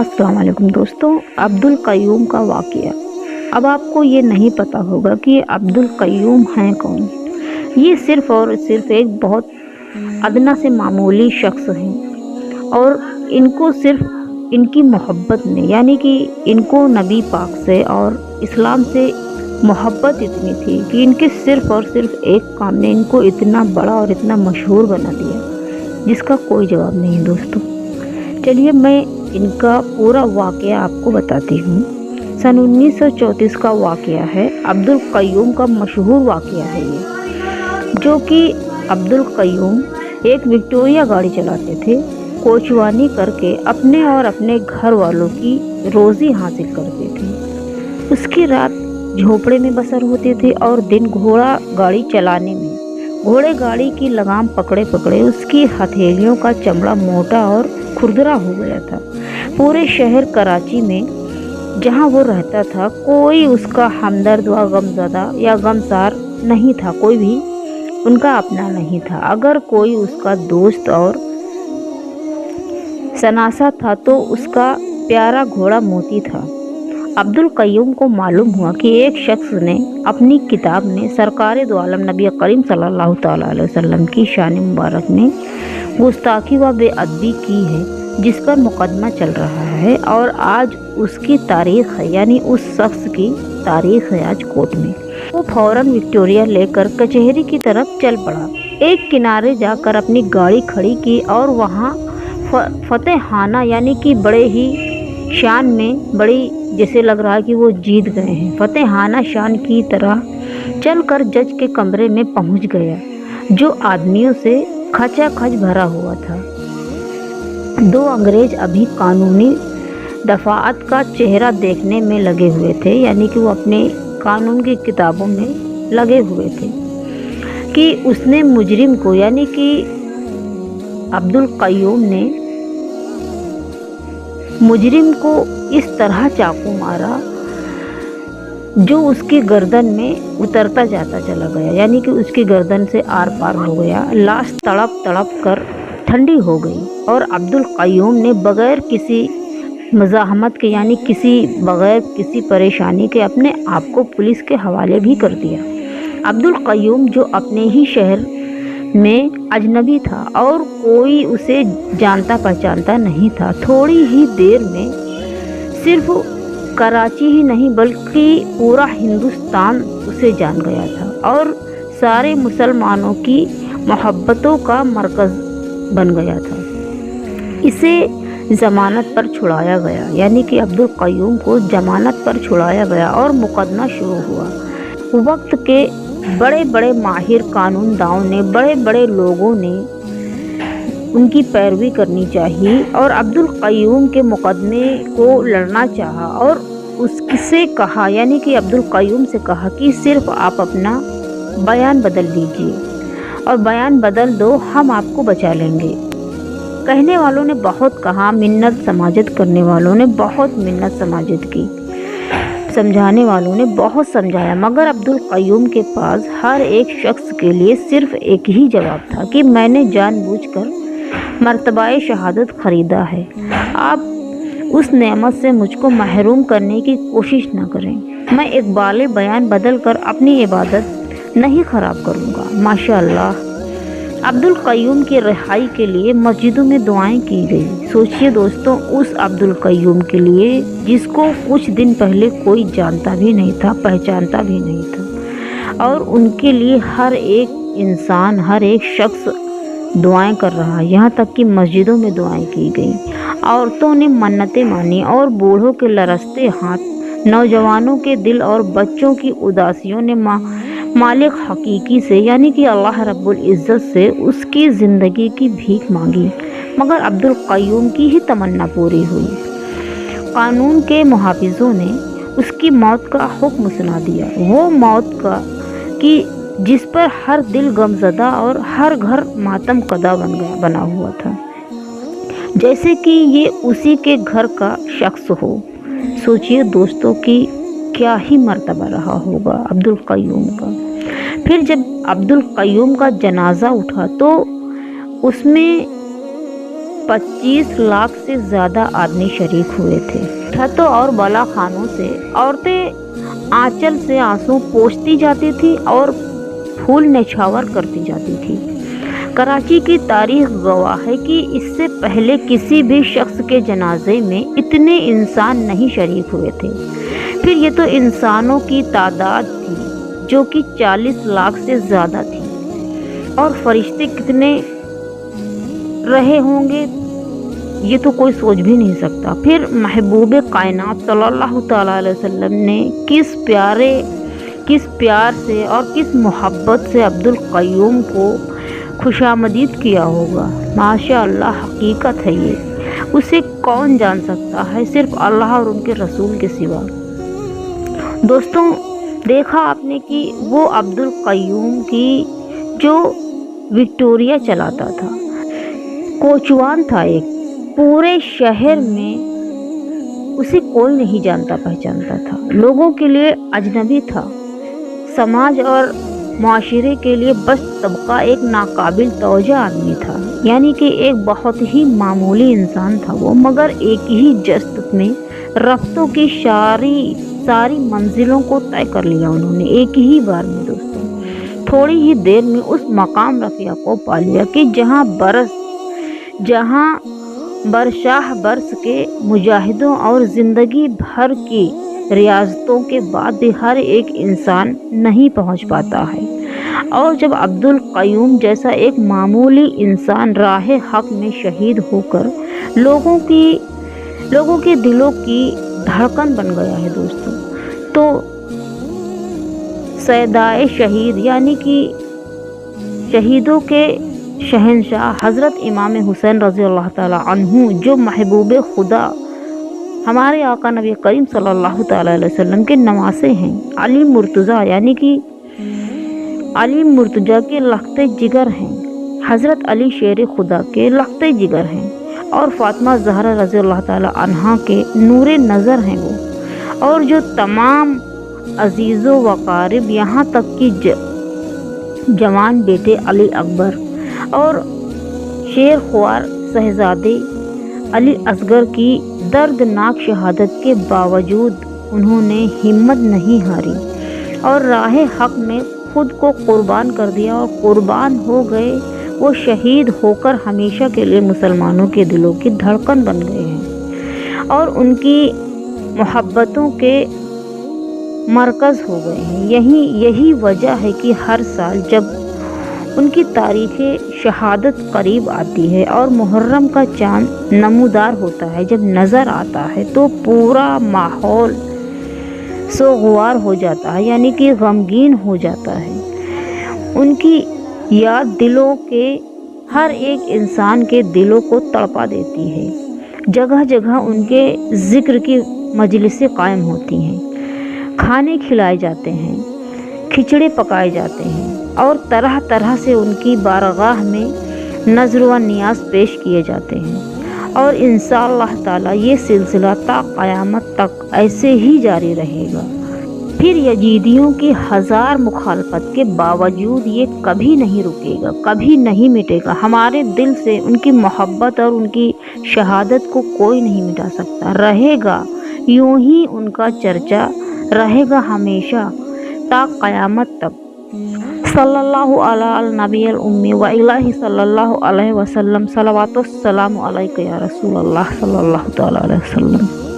अस्सलाम वालेकुम दोस्तों। अब्दुल कय्यूम का वाक़या। अब आपको ये नहीं पता होगा कि अब्दुल कय्यूम हैं कौन। ये सिर्फ़ और सिर्फ़ एक बहुत अदना से मामूली शख्स हैं और इनको सिर्फ़ इनकी मोहब्बत ने, यानी कि इनको नबी पाक से और इस्लाम से मोहब्बत इतनी थी कि इनके सिर्फ़ और सिर्फ़ एक काम ने इनको इतना बड़ा और इतना मशहूर बना दिया, जिसका कोई जवाब नहीं दोस्तों। चलिए मैं इनका पूरा वाक़या आपको बताती हूँ। सन 1934 का वाक़या है। अब्दुल कय्यूम का मशहूर वाक़या है ये, जो कि अब्दुल कय्यूम एक विक्टोरिया गाड़ी चलाते थे। कोचवानी करके अपने और अपने घर वालों की रोज़ी हासिल करते थे। उसकी रात झोपड़े में बसर होती थी और दिन घोड़ा गाड़ी चलाने में। घोड़े गाड़ी की लगाम पकड़े पकड़े उसकी हथेलियों का चमड़ा मोटा और खुरदरा हो गया था। पूरे शहर कराची में जहां वो रहता था, कोई उसका हमदर्द व गमज़दा या गमसार नहीं था। कोई भी उनका अपना नहीं था। अगर कोई उसका दोस्त और सनासा था तो उसका प्यारा घोड़ा मोती था। अब्दुल कय्यूम को मालूम हुआ कि एक शख्स ने अपनी किताब में सरकार दो आलम नबी करीम सल्लल्लाहु तआला अलैहि वसल्लम की शान मुबारक में गुस्ताखी व बेअदबी की है, जिस पर मुकदमा चल रहा है और आज उसकी तारीख है, यानी उस शख्स की तारीख है आज कोर्ट में। वो फौरन विक्टोरिया लेकर कचहरी की तरफ चल पड़ा। एक किनारे जाकर अपनी गाड़ी खड़ी की और वहाँ फतेहाना, यानी कि बड़े ही शान में, बड़ी जैसे लग रहा है कि वो जीत गए हैं, फतेहाना शान की तरह चलकर जज के कमरे में पहुंच गया, जो आदमियों से खचाखच भरा हुआ था। दो अंग्रेज अभी कानूनी दफाअत का चेहरा देखने में लगे हुए थे, यानी कि वो अपने कानून की किताबों में लगे हुए थे कि उसने मुजरिम को, यानी कि अब्दुल कय्यूम ने मुजरिम को इस तरह चाकू मारा जो उसकी गर्दन में उतरता जाता चला गया, यानी कि उसकी गर्दन से आर पार हो गया। लाश तड़प तड़प कर ठंडी हो गई और अब्दुल कय्यूम ने बग़ैर किसी मज़ाहमत के, यानी बग़ैर किसी परेशानी के अपने आप को पुलिस के हवाले भी कर दिया। अब्दुल कय्यूम जो अपने ही शहर में अजनबी था और कोई उसे जानता पहचानता नहीं था, थोड़ी ही देर में सिर्फ कराची ही नहीं बल्कि पूरा हिंदुस्तान उसे जान गया था और सारे मुसलमानों की मोहब्बतों का मरकज़ बन गया था। इसे ज़मानत पर छुड़ाया गया, यानी कि अब्दुल कय्यूम को ज़मानत पर छुड़ाया गया और मुकदमा शुरू हुआ। वक्त के बड़े बड़े माहिर कानूनदानों ने, बड़े बड़े लोगों ने उनकी पैरवी करनी चाहिए और अब्दुल कय्यूम के मुकदमे को लड़ना चाहा और उससे कहा, यानी कि अब्दुल कय्यूम से कहा कि सिर्फ आप अपना बयान बदल लीजिए और बयान बदल दो, हम आपको बचा लेंगे। कहने वालों ने बहुत कहा, मिन्नत समाजत करने वालों ने बहुत मिन्नत समाजत की, समझाने वालों ने बहुत समझाया, मगर अब्दुल कय्यूम के पास हर एक शख्स के लिए सिर्फ एक ही जवाब था कि मैंने जानबूझकर मर्तबाए शहादत ख़रीदा है। आप उस नेमत से मुझको महरूम करने की कोशिश न करें। मैं इकबाल बयान बदल कर अपनी इबादत नहीं ख़राब करूँगा। माशाअल्लाह। अब्दुल कय्यूम की रिहाई के लिए मस्जिदों में दुआएं की गई। सोचिए दोस्तों, उस अब्दुल कय्यूम के लिए जिसको कुछ दिन पहले कोई जानता भी नहीं था, पहचानता भी नहीं था, और उनके लिए हर एक इंसान, हर एक शख्स दुआएं कर रहा है। यहाँ तक कि मस्जिदों में दुआएं की गई। औरतों ने मन्नतें मानी और बूढ़ों के लरसते हाथ, नौजवानों के दिल और बच्चों की उदासियों ने मालिक हकीकी से, यानी कि अल्लाह रब्बुल इज़्ज़त से उसकी ज़िंदगी की भीख मांगी, मगर अब्दुल कय्यूम की ही तमन्ना पूरी हुई। कानून के मुहाफ़िज़ों ने उसकी मौत का हुक्म सुना दिया, वो मौत का कि जिस पर हर दिल गमज़दा और हर घर मातम कदा बना हुआ था, जैसे कि ये उसी के घर का शख्स हो। सोचिए दोस्तों कि क्या ही मर्तबा रहा होगा अब्दुल कय्यूम का। फिर जब अब्दुल कय्यूम का जनाजा उठा तो उसमें 25 लाख से ज़्यादा आदमी शरीक हुए थे। छतों और बला खानों से औरतें आंचल से आंसू पोंछती जाती थी और फूल निछावर करती जाती थी। कराची की तारीख गवाह है कि इससे पहले किसी भी शख्स के जनाजे में इतने इंसान नहीं शरीक हुए थे। फिर ये तो इंसानों की तादाद थी जो कि 40 लाख से ज़्यादा थी, और फरिश्ते कितने रहे होंगे ये तो कोई सोच भी नहीं सकता। फिर महबूब कायनात सल्लल्लाहु तआला अलैहि वसल्लम ने किस प्यार से और किस मोहब्बत से अब्दुल क़य्यूम को खुशामदीद किया होगा। माशा अल्लाह, हकीकत है ये, उसे कौन जान सकता है, सिर्फ अल्लाह और उनके रसूल के सिवा। दोस्तों, देखा आपने कि वो अब्दुल क़य्यूम की जो विक्टोरिया चलाता था, कोचवान था एक, पूरे शहर में उसे कोई नहीं जानता पहचानता था, लोगों के लिए अजनबी था, समाज और माशरे के लिए बस तबका एक नाकाबिल तवज्जो आदमी था, यानी कि एक बहुत ही मामूली इंसान था वो, मगर एक ही जस्त में रफ्तों की सारी मंजिलों को तय कर लिया उन्होंने एक ही बार में। दोस्तों, थोड़ी ही देर में उस मकाम रफिया को पा लिया कि जहाँ बरशाह बरस के मुजाहिदों और ज़िंदगी भर की रियाजतों के बाद भी हर एक इंसान नहीं पहुंच पाता है। और जब अब्दुल क़य्यूम जैसा एक मामूली इंसान राह हक में शहीद होकर लोगों के दिलों की धड़कन बन गया है दोस्तों, तो सैदाए शहीद यानी कि शहीदों के शहंशाह हज़रत इमाम हुसैन रज़ी अल्लाह ताला अन्हु, जो महबूब खुदा हमारे आका नबी करीम सल्लल्लाहु ताला अलैहि वसल्लम के नवासे हैं, अली मुर्तज़ा यानी कि अली मुर्तज़ा के लख्ते जिगर हैं, हज़रत अली शेर खुदा के लख्ते जिगर हैं, और फातिमा ज़हरा रज़ी अल्लाह ताला अन्हा के नूरे नज़र हैं वो, और जो तमाम अजीज़ो वक़ारिब यहाँ तक कि जवान बेटे अली अकबर और शेर ख्वार शहज़ादे अली असगर की दर्दनाक शहादत के बावजूद उन्होंने हिम्मत नहीं हारी और राह हक में खुद को कुर्बान कर दिया, और कुर्बान हो गए। वो शहीद होकर हमेशा के लिए मुसलमानों के दिलों की धड़कन बन गए हैं और उनकी मोहब्बतों के मरकज़ हो गए हैं। यही वजह है कि हर साल जब उनकी तारीख़ शहादत करीब आती है और मुहर्रम का चाँद नमूदार होता है, जब नज़र आता है तो पूरा माहौल सोगवार हो जाता है, यानी कि गमगीन हो जाता है। उनकी याद दिलों के हर एक इंसान के दिलों को तड़पा देती है। जगह जगह उनके ज़िक्र की मजलिसें कायम होती हैं, खाने खिलाए जाते हैं, खिचड़े पकाए जाते हैं और तरह तरह से उनकी बारगाह में नज़र व नियाज पेश किए जाते हैं। और इंशाअल्लाह ताला ये सिलसिला ता क़यामत तक ऐसे ही जारी रहेगा। फिर यजीदियों की हज़ार मुखालफत के बावजूद ये कभी नहीं रुकेगा, कभी नहीं मिटेगा। हमारे दिल से उनकी मोहब्बत और उनकी शहादत को कोई नहीं मिटा सकता। रहेगा यूं ही उनका चर्चा रहेगा हमेशा ता क़यामत तक। सल्लल्लाहु अला नबील उम्मी व इलाही सल्लल्लाहु अलैहि वसल्लम, सलवातुस सलामु अलैका या रसूल अल्लाह सल्लल्लाहु तआला अलैहि वसल्लम।